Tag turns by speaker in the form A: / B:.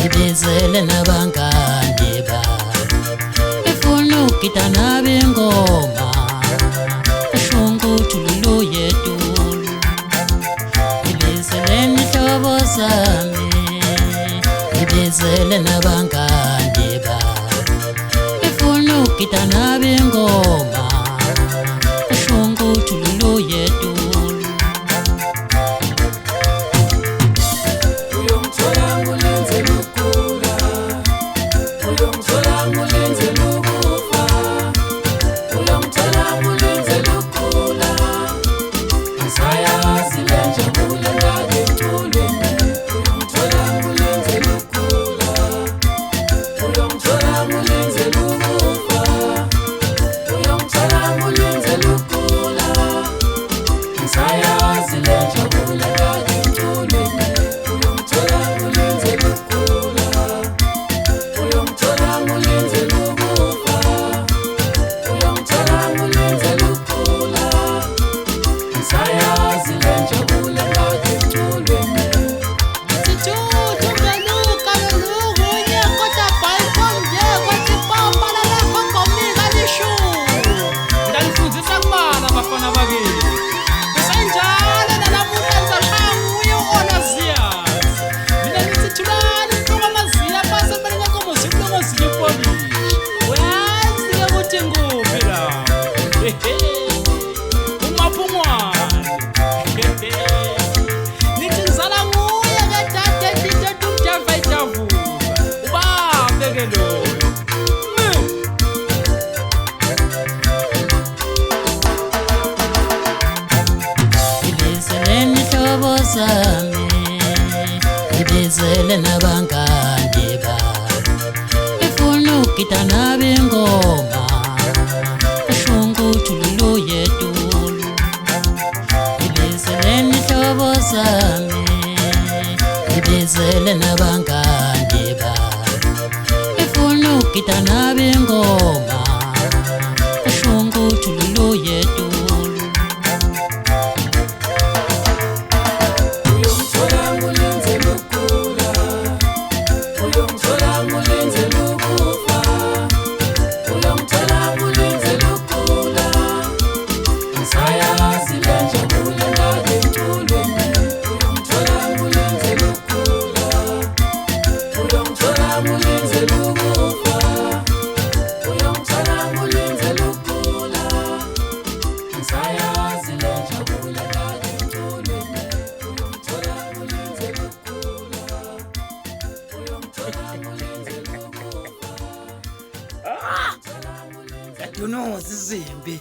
A: Ibizele nabangani bami ifuna ukugida bengoma eshungu thululo yetulu ibizele nihlobo sami ibizele nabangani bami ifuna ukugida bengoma eshungu thululo yetulu Ibizele nabangani bami ifuna ukugida bengoma eshungu thululo yetulu ibizele nihlobo sami ibizele nabangani bami ifuna ukugida bengoma eshungu thululo yetulu
B: Dunozi zimbi